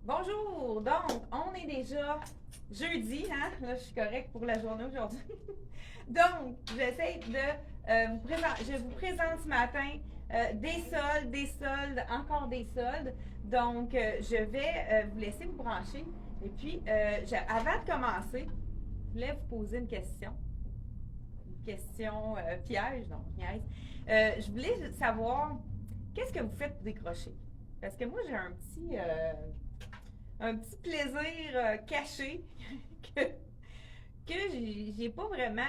Bonjour! Donc, on est déjà jeudi, hein? Là, je suis correcte pour la journée aujourd'hui. Donc, j'essaie de vous présenter, je vous présente ce matin des soldes, encore des soldes. Donc, je vais vous laisser vous brancher. Et puis, avant de commencer, je voulais vous poser une question. Une question piège, non, je niaise. Je voulais savoir, qu'est-ce que vous faites pour décrocher? Parce que moi, j'ai un petit plaisir caché que, que j'ai pas vraiment.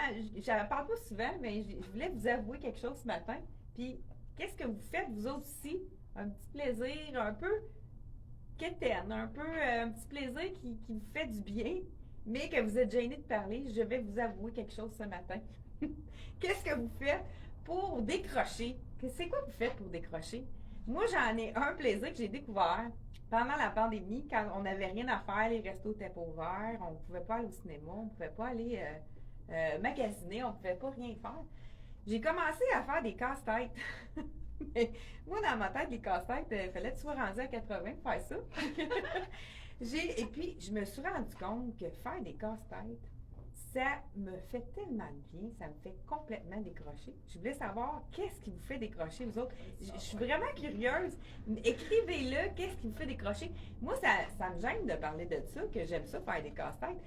J'en parle pas souvent, mais je voulais vous avouer quelque chose ce matin. Puis, qu'est-ce que vous faites, vous autres aussi? Un petit plaisir un peu quétaine, un peu un petit plaisir qui vous fait du bien, mais que vous êtes gêné de parler. Je vais vous avouer quelque chose ce matin. Qu'est-ce que vous faites pour décrocher? C'est quoi que vous faites pour décrocher? Moi, j'en ai un plaisir que j'ai découvert pendant la pandémie, quand on n'avait rien à faire, les restos étaient pas ouverts, on ne pouvait pas aller au cinéma, on ne pouvait pas aller magasiner, on ne pouvait pas rien faire. J'ai commencé à faire des casse-têtes. Mais moi, dans ma tête, les casse-têtes, il fallait que tu sois rendu à 80 pour faire ça. Et puis, je me suis rendu compte que faire des casse-têtes, ça me fait tellement de bien, ça me fait complètement décrocher. Je voulais savoir qu'est-ce qui vous fait décrocher, vous autres. Je suis vraiment curieuse. Écrivez-le, qu'est-ce qui vous fait décrocher. Moi, ça me gêne de parler de ça, que j'aime ça faire des casse-têtes.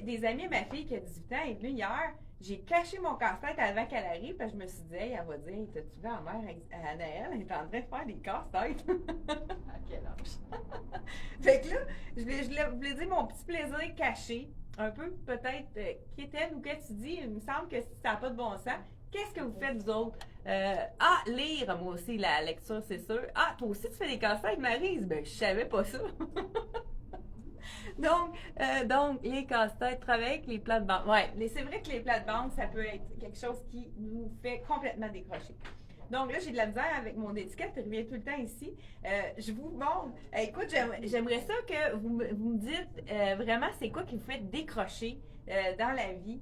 Des amies de ma fille qui a 18 ans est venue hier. J'ai caché mon casse-tête avant qu'elle arrive, parce que je me suis dit, hey, elle va dire, hey, t'as-tu vu la mère à Noël? Elle est en train de faire des casse-têtes. À quel âge? Fait que là, je voulais dire mon petit plaisir caché, un peu peut-être quétaine ou qu'est-ce que tu dis, il me semble que ça n'a pas de bon sens. Qu'est-ce que vous faites, vous autres? Lire, moi aussi, la lecture, c'est sûr. Ah, toi aussi, tu fais des casse-têtes, Maryse? Ben, je savais pas ça. Donc, les casse-têtes, travailler avec les plats de banque. Ouais, mais c'est vrai que les plats de banque, ça peut être quelque chose qui nous fait complètement décrocher. Donc là, j'ai de la misère avec mon étiquette, elle revient tout le temps ici. Je vous montre. Écoute, j'aimerais ça que vous me dites vraiment c'est quoi qui vous fait décrocher dans la vie.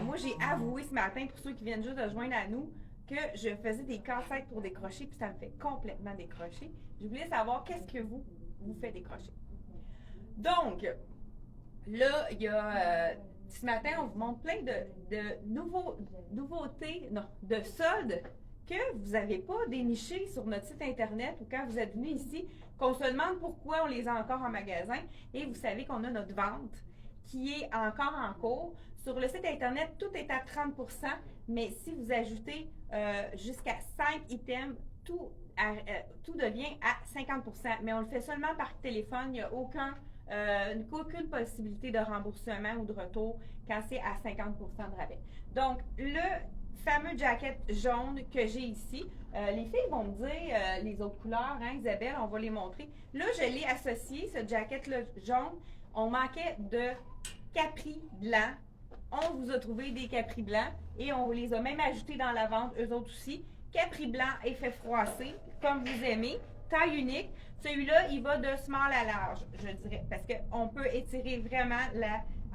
Moi, j'ai avoué ce matin, pour ceux qui viennent juste de joindre à nous, que je faisais des casse-têtes pour décrocher, puis ça me fait complètement décrocher. Je voulais savoir qu'est-ce que vous fait décrocher. Donc, là, il y a. Ce matin, on vous montre plein de nouveautés, non, de soldes que vous n'avez pas déniché sur notre site Internet ou quand vous êtes venu ici, qu'on se demande pourquoi on les a encore en magasin. Et vous savez qu'on a notre vente qui est encore en cours. Sur le site Internet, tout est à 30 mais si vous ajoutez jusqu'à 5 items, tout devient à 50 mais on le fait seulement par téléphone. Il n'y a aucune possibilité de remboursement ou de retour quand c'est à 50 de rabais. Donc, le fameux jacket jaune que j'ai ici, les filles vont me dire les autres couleurs, hein, Isabelle, on va les montrer. Là, je l'ai associé, ce jacket-là jaune. On manquait de capris blancs. On vous a trouvé des capris blancs et on les a même ajoutés dans la vente, eux autres aussi. Capris blanc, effet froissé, comme vous aimez, taille unique. Celui-là, il va de small à large, je dirais, parce qu'on peut étirer vraiment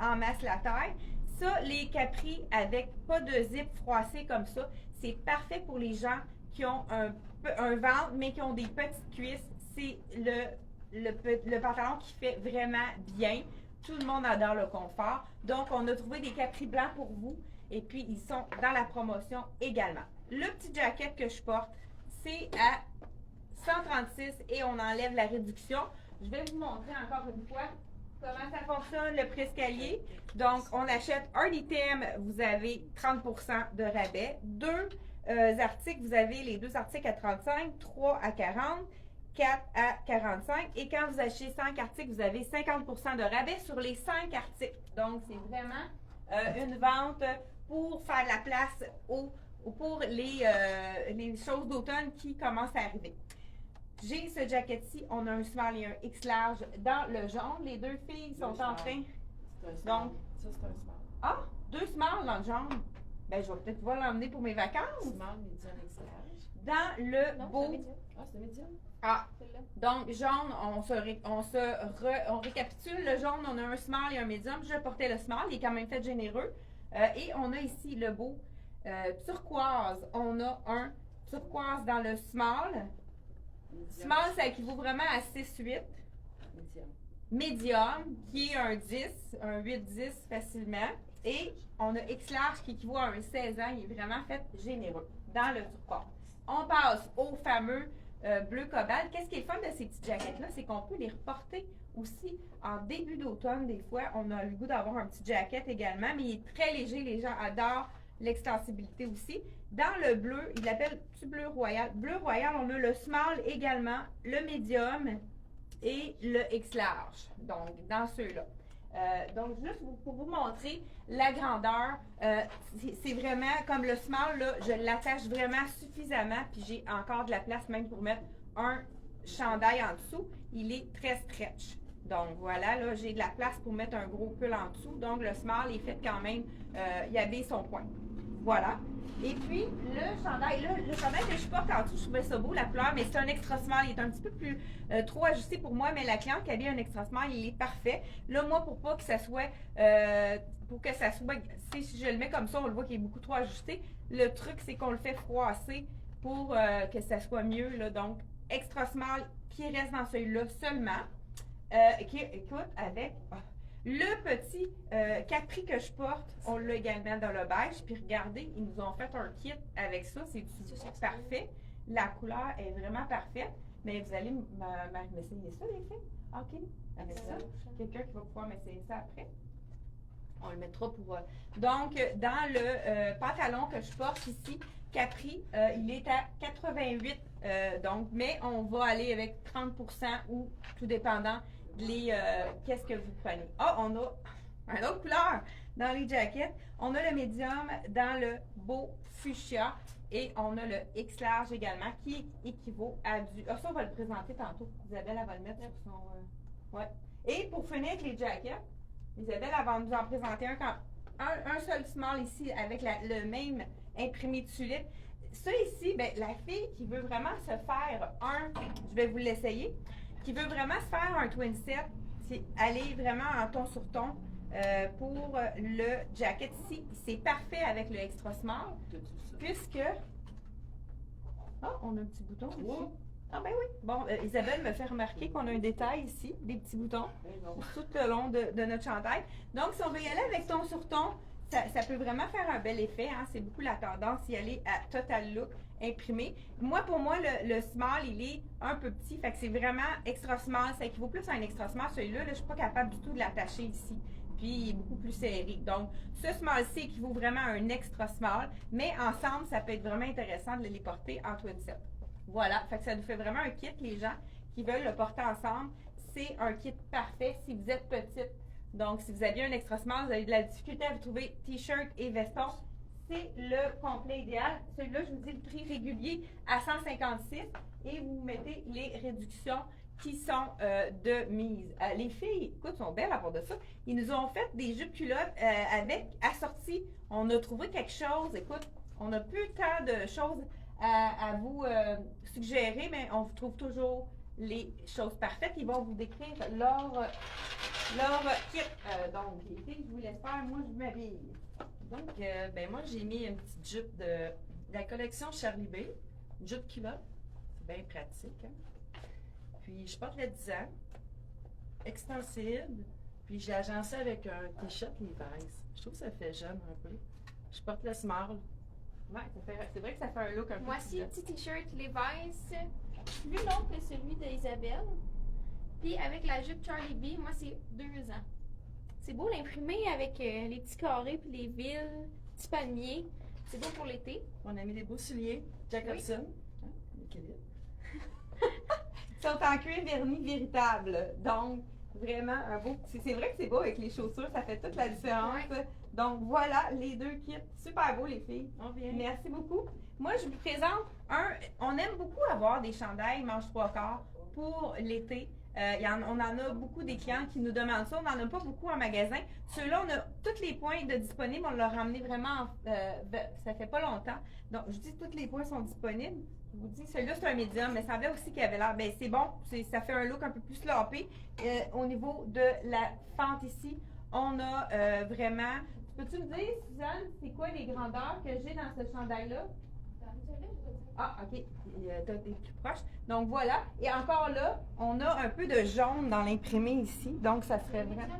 en masse la taille. Ça, les capris avec pas de zip froissé comme ça, c'est parfait pour les gens qui ont un ventre, mais qui ont des petites cuisses. C'est le pantalon qui fait vraiment bien. Tout le monde adore le confort. Donc, on a trouvé des capris blancs pour vous. Et puis, ils sont dans la promotion également. Le petit jacket que je porte, c'est à 136 et on enlève la réduction. Je vais vous montrer encore une fois comment ça fonctionne, le prescalier. Donc, on achète un item, vous avez 30% de rabais. Deux articles, vous avez les deux articles à 35, 3 à 40, 4 à 45. Et quand vous achetez 5 articles, vous avez 50% de rabais sur les 5 articles. Donc, c'est vraiment une vente pour faire la place pour les choses d'automne qui commencent à arriver. J'ai ce jacket-ci, on a un small et un X large dans le jaune. Les deux filles sont en train. C'est un small. Donc, ça, c'est un small. Ah, deux smalls dans le jaune. Ben, je vais peut-être pouvoir l'emmener pour mes vacances. Small, medium, X large. Dans le Non, beau. c'est médium. Ah, c'est medium? Ah, Celle-là. donc jaune, on récapitule. Le jaune, on a un small et un medium. Je portais le small, il est quand même fait généreux. Et on a ici le beau turquoise. On a un turquoise dans le small. Medium. Small, ça équivaut vraiment à 6-8. médium, qui est un 10, un 8-10 facilement. Et on a X large qui équivaut à un 16 ans. Il est vraiment fait généreux dans le turquoise. On passe au fameux bleu cobalt. Qu'est-ce qui est le fun de ces petites jaquettes-là? C'est qu'on peut les reporter aussi en début d'automne. Des fois, on a le goût d'avoir un petit jacket également, mais il est très léger. Les gens adorent l'extensibilité aussi. Dans le bleu, il l'appelle petit bleu royal. Bleu royal, on a le small également, le medium et le X large. Donc, dans ceux-là. Donc, juste pour vous montrer la grandeur, c'est vraiment comme le small, là, je l'attache vraiment suffisamment, puis j'ai encore de la place même pour mettre un chandail en dessous. Il est très stretch. Donc, voilà, là, j'ai de la place pour mettre un gros pull en dessous. Donc, le small est fait quand même, il habille son point. Voilà. Et puis, le chandail que je porte en dessous, je trouvais ça beau, la couleur, mais c'est un extra small. Il est un petit peu plus trop ajusté pour moi, mais la cliente qui habille un extra small, il est parfait. Là, moi, pour pas que ça soit, si je le mets comme ça, on le voit qu'il est beaucoup trop ajusté. Le truc, c'est qu'on le fait froisser pour que ça soit mieux, là. Donc, extra small qui reste dans celui-là seulement. Écoute, avec... Le petit capri que je porte, on l'a également dans le beige. Puis regardez, ils nous ont fait un kit avec ça. C'est parfait. La couleur est vraiment parfaite. Mais vous allez m'essayer ça, les filles? OK. Avec ça. Quelqu'un qui va pouvoir m'essayer ça après. On le mettra pour... Donc, dans le pantalon que je porte ici, capri, il est à 88. Donc, mais on va aller avec 30% ou tout dépendant qu'est-ce que vous prenez. Ah, on a une autre couleur dans les jackets. On a le médium dans le beau fuchsia et on a le X large également qui équivaut à du... Ah, ça, on va le présenter tantôt. Isabelle, elle va le mettre sur son... Ouais. Et pour finir avec les jackets, Isabelle, elle va nous en présenter un seul small ici avec le même imprimé de tulipe. Ça ici, ben, la fille qui veut vraiment se faire je vais vous l'essayer, qui veut vraiment se faire un twin set, c'est aller vraiment en ton sur ton pour le jacket ici. C'est parfait avec le extra small, puisque... Ah, on a un petit bouton ici. Ah ben oui. Bon, Isabelle me fait remarquer qu'on a un détail ici, des petits boutons, tout le long de notre chandail. Donc, si on veut y aller avec ton sur ton, ça peut vraiment faire un bel effet. Hein? C'est beaucoup la tendance d'y aller à Total Look imprimé. Pour moi, le small, il est un peu petit. Fait que c'est vraiment extra small. Ça équivaut plus à un extra small. Celui-là, je ne suis pas capable du tout de l'attacher ici. Puis, il est beaucoup plus serré. Donc, ce small-ci équivaut vraiment à un extra small. Mais ensemble, ça peut être vraiment intéressant de les porter en twin set. Voilà. Fait que ça nous fait vraiment un kit, les gens qui veulent le porter ensemble. C'est un kit parfait si vous êtes petite. Donc, si vous aviez un extra small, vous avez de la difficulté à vous trouver t-shirt et veston, c'est le complet idéal. Celui-là, je vous dis le prix régulier à 156 et vous mettez les réductions qui sont de mise. Les filles, écoute, sont belles à part de ça. Ils nous ont fait des jupes culottes avec assorties. On a trouvé quelque chose. Écoute, on n'a plus tant de choses à vous suggérer, mais on vous trouve toujours les choses parfaites. Ils vont vous décrire leur kit. Donc, les filles, je vous laisse faire. Moi, je m'habille. Donc, ben moi, j'ai mis une petite jupe de la collection Charlie B. Une jupe culotte. C'est bien pratique. Hein? Puis, je porte le 10 ans. Extensible. Puis, j'ai agencé avec un t-shirt Levi's. Je trouve que ça fait jeune un peu. Je porte le small. Ouais, c'est vrai que ça fait un look un peu. Moi aussi, petit t-shirt Levi's, plus long que celui d'Isabelle. Puis avec la jupe Charlie B, moi c'est 2 ans. C'est beau l'imprimer avec les petits carrés puis les villes, petits palmiers. C'est beau pour l'été. On a mis des beaux souliers Jacobson. Oui. L'équilibre. Ils sont en cuir verni véritable. Donc, vraiment un beau. C'est vrai que c'est beau avec les chaussures, ça fait toute la différence. Ouais. Donc, voilà les deux kits. Super beau, les filles. On vient. Merci beaucoup. Moi, je vous présente on aime beaucoup avoir des chandails manches 3/4 pour l'été. On en a beaucoup des clients qui nous demandent ça. On n'en a pas beaucoup en magasin. Ceux-là, on a tous les points de disponibles. On l'a ramené vraiment, ça fait pas longtemps. Donc, je dis tous les points sont disponibles. Je vous dis, celui-là, c'est un médium, mais ça semblait aussi qu'il avait l'air. C'est bon, ça fait un look un peu plus sloppé. Au niveau de la fente ici, on a vraiment... Peux-tu me dire, Suzanne, c'est quoi les grandeurs que j'ai dans ce chandail-là? Dans celui-là, je vais dire Ah, OK. T'es plus proche. Donc, voilà. Et encore là, on a un peu de jaune dans l'imprimé ici. Donc, ça serait vraiment...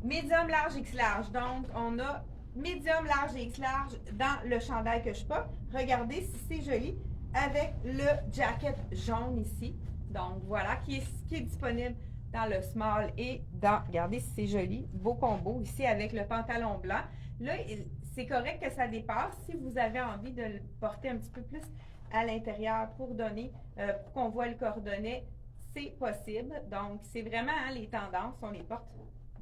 Médium, large, X large. Donc, on a médium, large et X large dans le chandail que je porte. Regardez si c'est joli avec le jacket jaune ici. Donc, voilà, qui est disponible dans le small et dans, regardez si c'est joli, beau combo ici avec le pantalon blanc. Là, c'est correct que ça dépasse. Si vous avez envie de le porter un petit peu plus à l'intérieur pour donner, pour qu'on voit le cordonnet, c'est possible. Donc, c'est vraiment les tendances, on les porte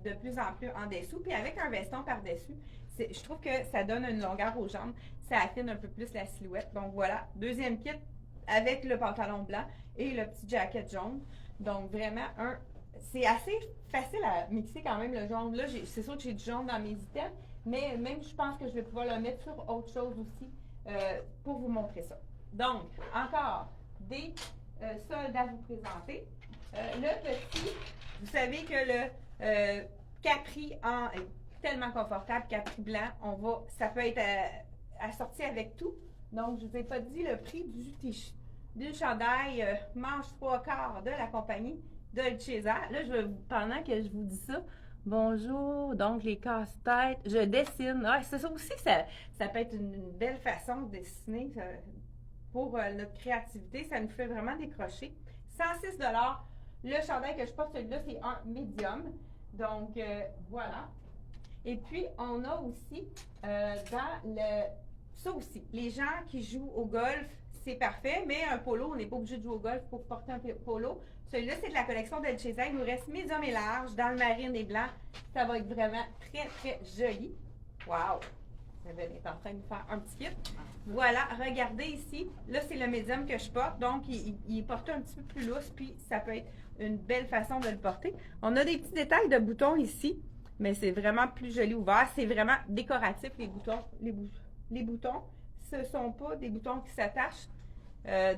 de plus en plus en dessous. Puis avec un veston par-dessus, je trouve que ça donne une longueur aux jambes. Ça affine un peu plus la silhouette. Donc voilà, deuxième kit avec le pantalon blanc et le petit jacket jaune. Donc vraiment, c'est assez facile à mixer quand même le jaune. Là, c'est sûr que j'ai du jaune dans mes items, mais même je pense que je vais pouvoir le mettre sur autre chose aussi pour vous montrer ça. Donc, encore des soldes à vous présenter. Le petit, vous savez que le Capri est tellement confortable, Capri blanc, ça peut être assorti avec tout. Donc, je ne vous ai pas dit le prix du chandail manche 3/4 de la compagnie Dolce & Là, pendant que je vous dis ça, bonjour, donc les casse-têtes, je dessine. Ah, c'est ça aussi, ça peut être une belle façon de dessiner pour notre créativité. Ça nous fait vraiment décrocher. 106 $. Le chandail que je porte, celui-là, c'est un médium. Donc, voilà. Et puis, on a aussi ça aussi, les gens qui jouent au golf, c'est parfait, mais un polo, on n'est pas obligé de jouer au golf pour porter un polo. Celui-là, c'est de la collection Dolce & Il nous reste médium et large, dans le marine et blanc. Ça va être vraiment très, très joli. Wow! Isabelle est en train de faire un petit kit. Voilà, regardez ici. Là, c'est le médium que je porte. Donc, il est porté un petit peu plus lousse, puis ça peut être une belle façon de le porter. On a des petits détails de boutons ici, mais c'est vraiment plus joli ouvert. C'est vraiment décoratif, les boutons. Les boutons, ce ne sont pas des boutons qui s'attachent.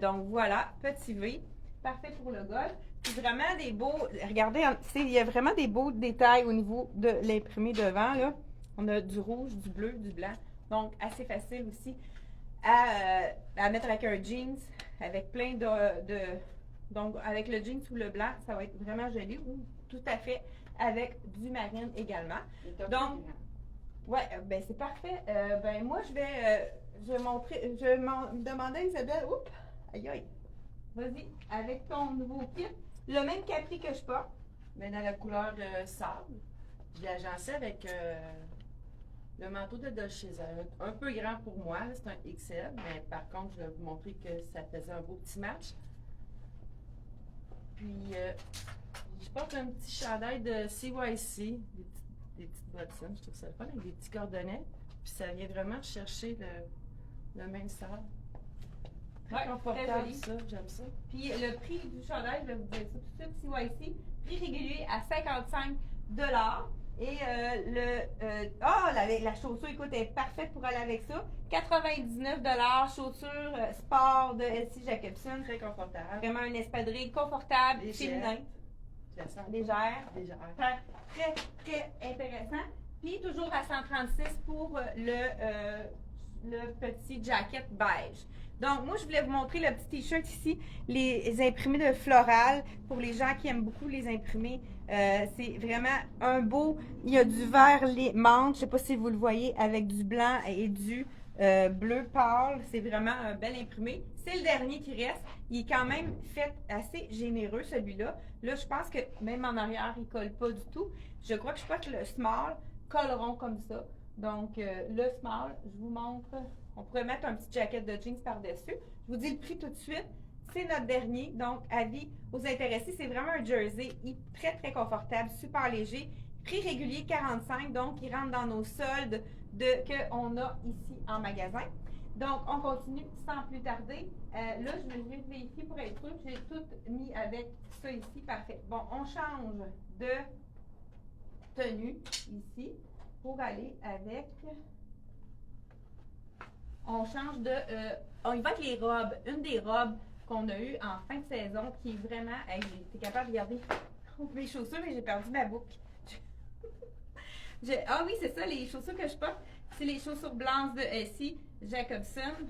Donc, voilà, petit V. Parfait pour le golf. Puis vraiment des beaux, regardez, il y a vraiment des beaux détails au niveau de l'imprimé devant, là. On a du rouge, du bleu, du blanc. Donc, assez facile aussi à mettre avec un jeans, avec plein donc, avec le jeans ou le blanc, ça va être vraiment joli. Ou tout à fait avec du marine également. Donc, ouais, ben c'est parfait. Ben moi, je vais demander à Isabelle, oups, aïe aïe, vas-y, avec ton nouveau kit, le même capri que je porte. Mais dans la couleur sable, je l'ai agencé avec le manteau de Dolce & Un peu grand pour moi, c'est un XL, mais par contre, je vais vous montrer que ça faisait un beau petit match. Puis, je porte un petit chandail de CYC, des petites bottines, je trouve ça le fun, avec des petits cordonnets. Puis ça vient vraiment chercher le même sable. Très confortable, joli. ça, j'aime ça. Puis le prix du chandail, je vais vous dire ça tout de suite, CYC, prix régulier à 55 $. Et la chaussure, écoute, est parfaite pour aller avec ça. 99 $, chaussure sport de LC Jacobson. Très confortable. Vraiment un espadrille confortable, féminin. Légère. Très, très intéressant. Puis toujours à 136 pour le petit jacket beige. Donc, moi, je voulais vous montrer le petit t-shirt ici, les imprimés de floral, pour les gens qui aiment beaucoup les imprimés. C'est vraiment un beau, il y a du vert les manches, je ne sais pas si vous le voyez, avec du blanc et du bleu pâle. C'est vraiment un bel imprimé. C'est le dernier qui reste. Il est quand même fait assez généreux, celui-là. Là, je pense que même en arrière, il ne colle pas du tout. Je crois que je crois que le small colleront comme ça. Donc, le small, je vous montre. On pourrait mettre un petit jacket de jeans par-dessus. Je vous dis le prix tout de suite. C'est notre dernier. Donc, avis aux intéressés. C'est vraiment un jersey très, très confortable, super léger. Prix régulier 45. Donc, il rentre dans nos soldes qu'on a ici en magasin. Donc, on continue sans plus tarder. Là, je vais juste vérifier pour être sûr que j'ai tout mis avec ça ici. Parfait. Bon, on change de tenue ici pour aller avec... On change de... on y va avec les robes. Une des robes qu'on a eues en fin de saison qui est vraiment... Hey, j'étais capable de regarder mes chaussures, mais j'ai perdu ma boucle. Ah oui, c'est ça, les chaussures que je porte. C'est les chaussures blanches de LC Jacobson.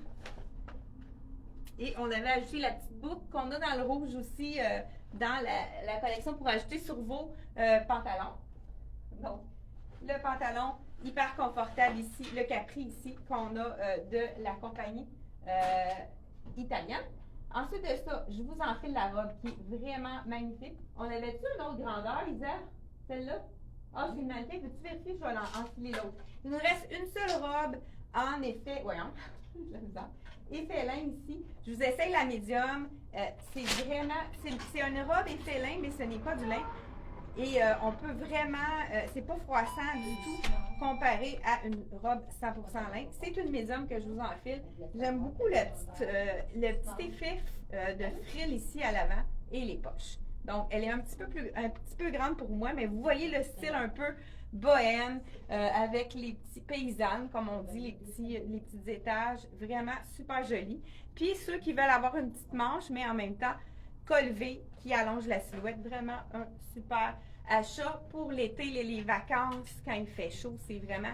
Et on avait ajouté la petite boucle qu'on a dans le rouge aussi dans la collection pour ajouter sur vos pantalons. Donc, le pantalon hyper confortable ici, le capri ici qu'on a de la compagnie italienne. Ensuite de ça, je vous enfile la robe qui est vraiment magnifique. On avait-tu une autre grandeur, Isa? Celle-là? Ah, c'est une mannequin. Peux-tu vérifier? Je vais enfiler l'autre. Il nous reste une seule robe en effet. Voyons. Effet lin ici. Je vous essaye la médium. C'est vraiment. C'est une robe effet lin, mais ce n'est pas du lin. Et on peut vraiment. C'est pas froissant du tout comparé à une robe 100% lin. C'est une médium que je vous enfile. J'aime beaucoup le petit effet de frill ici à l'avant et les poches. Donc, elle est un petit peu grande pour moi, mais vous voyez le style un peu bohème avec les petits paysannes, comme on dit, les petits étages, vraiment super joli. Puis ceux qui veulent avoir une petite manche, mais en même temps colevée, qui allonge la silhouette, vraiment un super achat pour l'été, les vacances, quand il fait chaud, c'est vraiment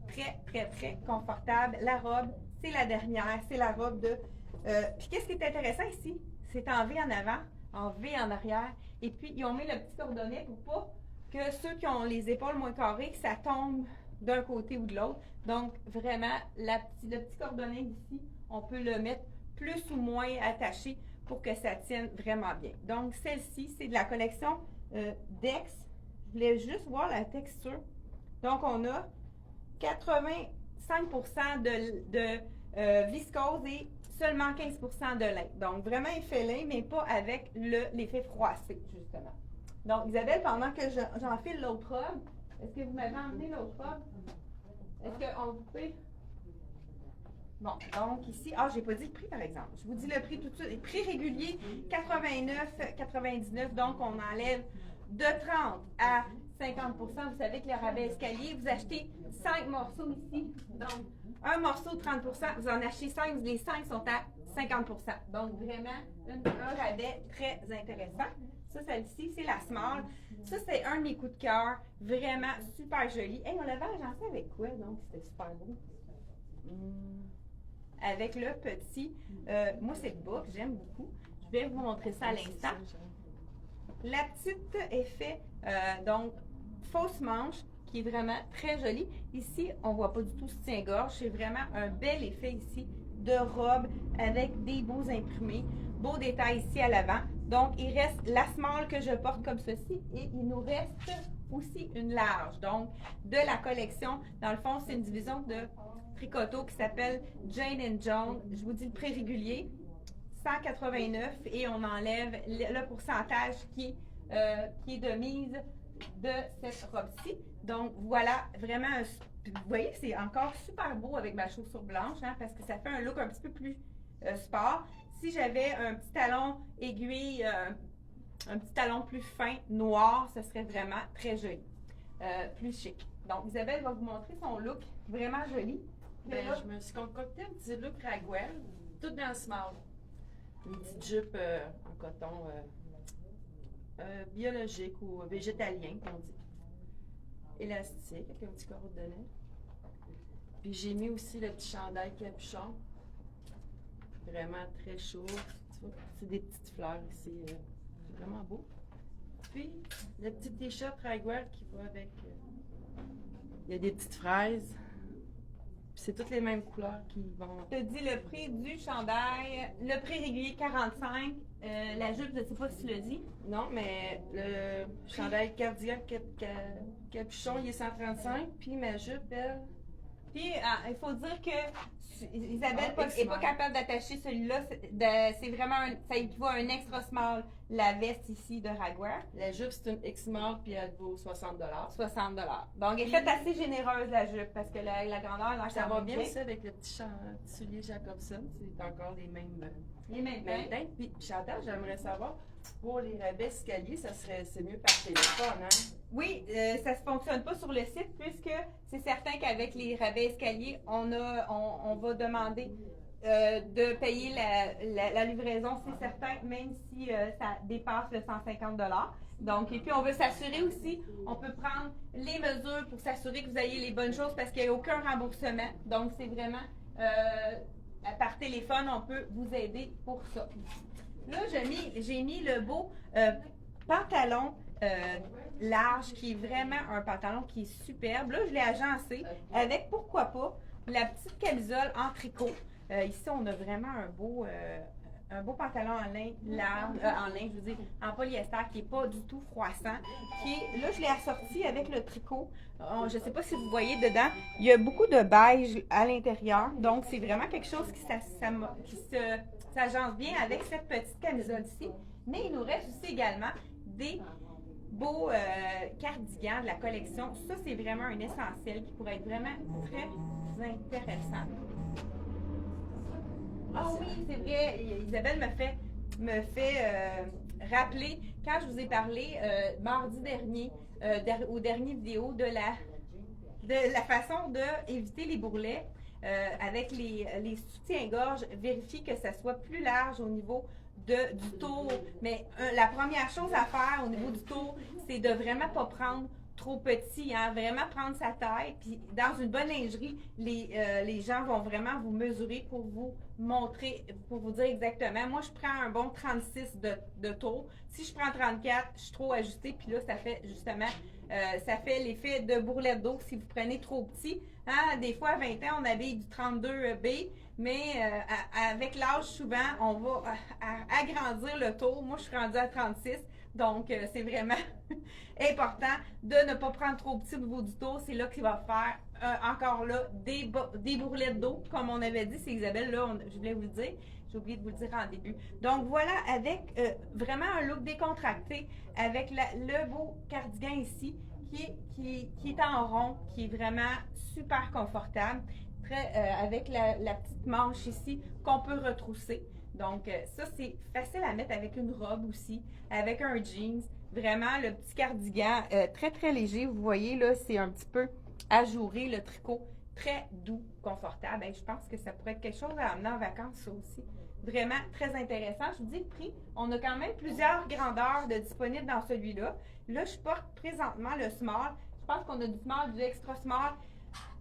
très, très, très confortable. La robe, c'est la dernière, c'est la robe de... puis qu'est-ce qui est intéressant ici? C'est en V en avant, en V en arrière, et puis ils ont mis le petit cordonnet pour pas que ceux qui ont les épaules moins carrées, que ça tombe d'un côté ou de l'autre. Donc, vraiment, le petit cordonnet ici, on peut le mettre plus ou moins attaché pour que ça tienne vraiment bien. Donc, celle-ci, c'est de la collection Dex. Je voulais juste voir la texture. Donc, on a 85% de viscose et seulement 15% de lin. Donc, vraiment effet lin, mais pas avec l'effet froissé, justement. Donc, Isabelle, pendant que j'enfile l'autre robe, est-ce que vous m'avez emmené l'autre robe? Est-ce qu'on peut... Bon, donc ici, j'ai pas dit le prix, par exemple. Je vous dis le prix tout de suite. Prix régulier, 89,99. Donc, on enlève de 30 à 50 %. Vous savez que le rabais escalier, vous achetez 5 morceaux ici. Donc, un morceau de 30 %, vous en achetez 5, les 5 sont à 50 %. Donc, vraiment, un rabais très intéressant. Ça, celle-ci, c'est la small. Ça, c'est un de mes coups de cœur. Vraiment super joli. Hey, on l'avait agencé avec quoi, donc? C'était super beau. Avec le petit, moi, c'est le bas que j'aime beaucoup. Je vais vous montrer ça à l'instant. La petite effet, donc, fausse manche, qui est vraiment très jolie. Ici, on ne voit pas du tout soutien-gorge. C'est vraiment un bel effet ici de robe avec des beaux imprimés. Beau détail ici à l'avant. Donc, il reste la small que je porte comme ceci et il nous reste aussi une large. Donc, de la collection, dans le fond, c'est une division de tricoto qui s'appelle Jane & Jones. Je vous dis le prix régulier, 189 et on enlève le pourcentage qui est de mise de cette robe-ci. Donc, voilà, vraiment, vous voyez, c'est encore super beau avec ma chaussure blanche, hein, parce que ça fait un look un petit peu plus sport. Si j'avais un petit talon aiguille, un petit talon plus fin, noir, ce serait vraiment très joli, plus chic. Donc, Isabelle va vous montrer son look vraiment joli. Ben, je me suis concocté un petit look Raguel, tout dans le small. Une petite jupe en coton biologique ou végétalien, qu'on dit. Élastique, avec un petit cordonnet. Puis j'ai mis aussi le petit chandail capuchon. Vraiment très chaud. C'est des petites fleurs ici. C'est vraiment beau. Puis le petit t-shirt Raguel qui va avec. Il y a des petites fraises. Puis c'est toutes les mêmes couleurs qui vont. Je te dis le prix du chandail. Le prix régulier 45. La jupe, je ne sais pas si tu le dis. Non, mais le chandail cardigan capuchon, il est 135. Puis ma jupe, elle. Puis il faut dire que Isabelle n'est pas capable d'attacher celui-là. C'est vraiment ça équivaut à un extra small, la veste ici de Raguel. La jupe, c'est une X-Small, puis elle vaut 60 $. 60 $. Donc, elle est faite assez généreuse, la jupe, parce que la grandeur, ça va bien aussi avec le petit soulier Jacobson. C'est encore les mêmes teintes. Puis, Chantal, j'aimerais savoir, pour les rabais escaliers, c'est mieux par téléphone, hein? Oui, ça ne fonctionne pas sur le site, puisque c'est certain qu'avec les rabais escaliers, on va demander de payer la livraison, c'est certain, même si ça dépasse le 150 $. Donc, et puis on veut s'assurer aussi, on peut prendre les mesures pour s'assurer que vous ayez les bonnes choses parce qu'il n'y a aucun remboursement. Donc, c'est vraiment par téléphone, on peut vous aider pour ça. Là, j'ai mis le beau pantalon large, qui est vraiment un pantalon qui est superbe. Là, je l'ai agencé avec, pourquoi pas, la petite camisole en tricot. Ici, on a vraiment un beau pantalon en lin large, je veux dire, en polyester, qui n'est pas du tout froissant. Là, je l'ai assorti avec le tricot. Je ne sais pas si vous voyez dedans, il y a beaucoup de beige à l'intérieur. Donc, c'est vraiment quelque chose qui s'agence bien avec cette petite camisole-ci. Mais il nous reste aussi également des beaux cardigans de la collection. Ça, c'est vraiment un essentiel qui pourrait être vraiment très intéressant. Ah oui, c'est vrai. Isabelle me fait rappeler, quand je vous ai parlé mardi dernier, au dernier vidéo, de la façon d'éviter les bourrelets avec les soutiens-gorge. Vérifiez que ça soit plus large au niveau du tour. Mais la première chose à faire au niveau du tour, c'est de vraiment pas prendre trop petit, hein, vraiment prendre sa taille. Puis dans une bonne lingerie, les gens vont vraiment vous mesurer pour vous montrer, pour vous dire exactement. Moi, je prends un bon 36 de tour. Si je prends 34, je suis trop ajustée. Puis là, ça fait justement, ça fait l'effet de bourrelette d'eau si vous prenez trop petit. Hein, des fois, à 20 ans, on habille du 32B, mais avec l'âge, souvent, on va agrandir le tour. Moi, je suis rendue à 36. Donc, c'est vraiment important de ne pas prendre trop petit au niveau du tour. C'est là qu'il va faire, encore là, des bourrelettes d'eau. Comme on avait dit, c'est Isabelle, là, je voulais vous le dire. J'ai oublié de vous le dire en début. Donc, voilà, avec vraiment un look décontracté, avec le beau cardigan ici, qui est en rond, qui est vraiment super confortable. Avec la petite manche ici qu'on peut retrousser. Donc, ça, c'est facile à mettre avec une robe aussi, avec un jeans. Vraiment, le petit cardigan très, très léger. Vous voyez, là, c'est un petit peu ajouré, le tricot. Très doux, confortable. Et je pense que ça pourrait être quelque chose à amener en vacances, ça aussi. Vraiment très intéressant. Je vous dis le prix. On a quand même plusieurs grandeurs disponibles dans celui-là. Là, je porte présentement le small. Je pense qu'on a du small, du extra small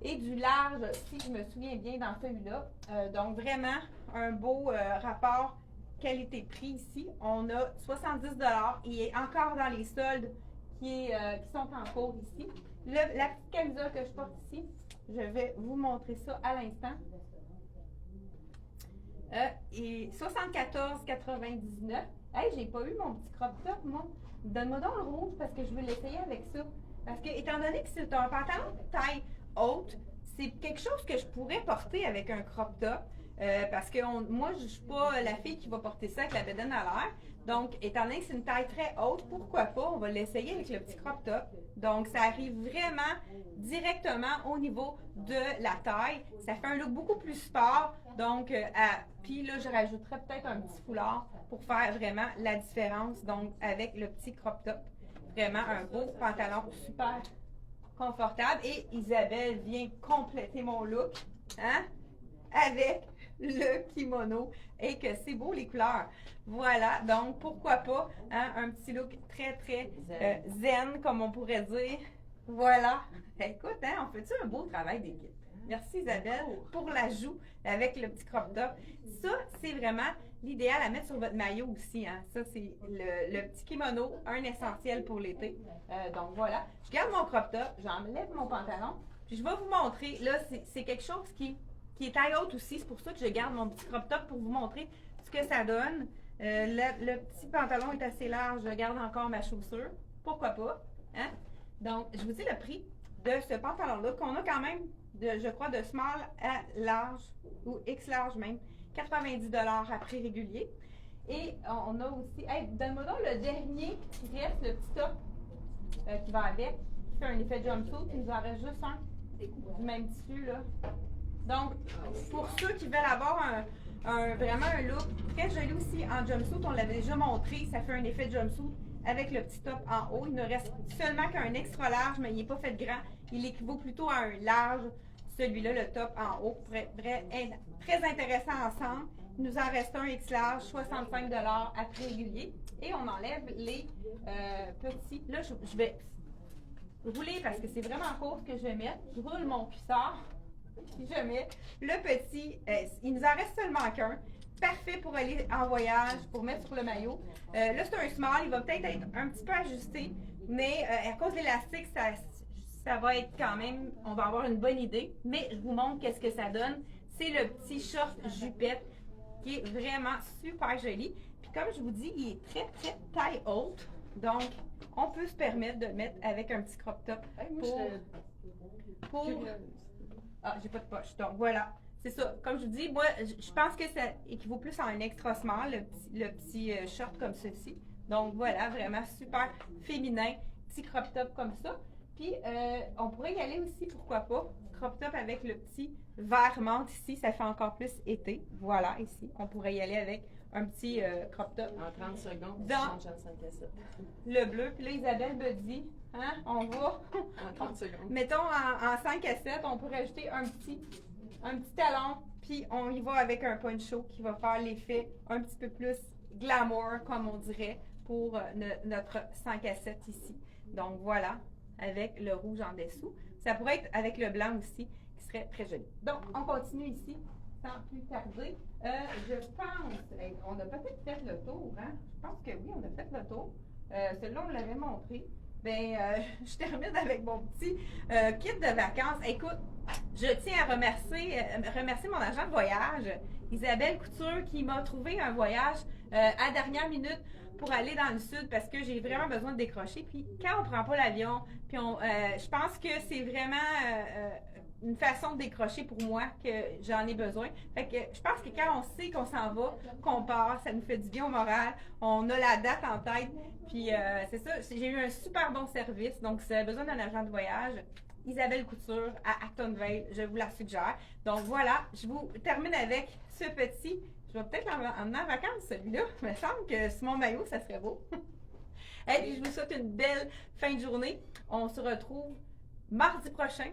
et du large, si je me souviens bien, dans celui-là. Donc, vraiment, un beau rapport qualité-prix ici. On a 70 $. Il est encore dans les soldes qui sont en cours ici. La petite camisole que je porte ici, je vais vous montrer ça à l'instant. Et 74,99 $. Hey, j'ai pas eu mon petit crop top, moi. Donne-moi donc le rouge parce que je veux l'essayer avec ça. Parce que, étant donné que c'est un pantalon de taille haute, c'est quelque chose que je pourrais porter avec un crop top. Parce que moi, je ne suis pas la fille qui va porter ça avec la bedaine à l'air. Donc, étant donné que c'est une taille très haute, pourquoi pas? On va l'essayer avec le petit crop top. Donc, ça arrive vraiment directement au niveau de la taille. Ça fait un look beaucoup plus sport. Donc, puis là, je rajouterais peut-être un petit foulard pour faire vraiment la différence. Donc, avec le petit crop top. Vraiment un beau pantalon super confortable. Et Isabelle vient compléter mon look, hein, avec le kimono. Et que c'est beau les couleurs. Voilà, donc pourquoi pas, hein, un petit look très, très zen, comme on pourrait dire. Voilà. Écoute, hein, on fait-tu un beau travail d'équipe? Merci Isabelle pour l'ajout avec le petit crop top. Ça, c'est vraiment l'idéal à mettre sur votre maillot aussi. Hein. Ça, c'est le petit kimono, un essentiel pour l'été. Donc voilà, je garde mon crop top, j'enlève mon pantalon, puis je vais vous montrer. Là, c'est quelque chose qui est taille haute aussi. C'est pour ça que je garde mon petit crop top pour vous montrer ce que ça donne. Le petit pantalon est assez large, je garde encore ma chaussure. Pourquoi pas? Hein? Donc, je vous dis le prix de ce pantalon-là, qu'on a quand même, je crois, de small à large, ou X large même, 90 $ à prix régulier. Et on a aussi, hey, donne-moi donc le dernier qui reste, le petit top qui va avec, qui fait un effet jumpsuit. Il nous en reste juste un du même tissu, là. Donc, pour ceux qui veulent avoir vraiment un look très joli aussi en jumpsuit, on l'avait déjà montré, ça fait un effet jumpsuit avec le petit top en haut. Il ne reste seulement qu'un extra large, mais il n'est pas fait de grand. Il équivaut plutôt à un large, celui-là, le top en haut. Très intéressant ensemble. Il nous en reste un X large, 65 $ à prix régulier. Et on enlève les petits. Là, je vais rouler parce que c'est vraiment court ce que je vais mettre. Je roule mon cuissard. Puis je mets le petit, il nous en reste seulement qu'un. Parfait pour aller en voyage, pour mettre sur le maillot. Là, c'est un small, il va peut-être être un petit peu ajusté, mais à cause de l'élastique, ça va être quand même, on va avoir une bonne idée. Mais je vous montre qu'est-ce que ça donne. C'est le petit short jupette qui est vraiment super joli. Puis comme je vous dis, il est très, très taille haute. Donc, on peut se permettre de le mettre avec un petit crop top pour... Ah, j'ai pas de poche. Donc, voilà. C'est ça. Comme je vous dis, moi, je pense que ça équivaut plus à un extra small, le petit short comme ceci. Donc, voilà, vraiment super féminin. Petit crop top comme ça. Puis, on pourrait y aller aussi, pourquoi pas, crop top avec le petit vert menthe ici. Ça fait encore plus été. Voilà, ici. On pourrait y aller avec un petit crop top. En 30 secondes, Dans- tu changes en 5 à 7. Le bleu. Puis là, Isabelle me dit, hein, on va... En 30 secondes. Mettons en 5 à 7, on peut rajouter un petit talon, puis on y va avec un poncho qui va faire l'effet un petit peu plus glamour, comme on dirait, pour notre 5 à 7 ici. Donc voilà, avec le rouge en dessous. Ça pourrait être avec le blanc aussi, qui serait très joli. Donc, on continue ici, sans plus tarder. Je pense, on a peut-être fait le tour, hein? Je pense que oui, on a fait le tour. Celui-là, on l'avait montré. Je termine avec mon petit kit de vacances. Écoute, je tiens à remercier mon agent de voyage, Isabelle Couture, qui m'a trouvé un voyage à dernière minute pour aller dans le sud parce que j'ai vraiment besoin de décrocher. Puis quand on prend pas l'avion, puis je pense que c'est vraiment une façon de décrocher pour moi que j'en ai besoin. Fait que je pense que quand on sait qu'on s'en va, qu'on part, ça nous fait du bien au moral. On a la date en tête. Puis c'est ça, j'ai eu un super bon service. Donc, si vous avez besoin d'un agent de voyage, Isabelle Couture à Actonville, je vous la suggère. Donc voilà, je vous termine avec ce petit. Je vais peut-être l'emmener en vacances, celui-là. Il me semble que sur mon maillot, ça serait beau. Et puis, je vous souhaite une belle fin de journée. On se retrouve mardi prochain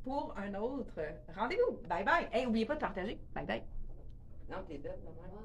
pour un autre rendez-vous. Bye bye. Hey, n'oubliez pas de partager. Bye bye. Non, t'es bête, maman.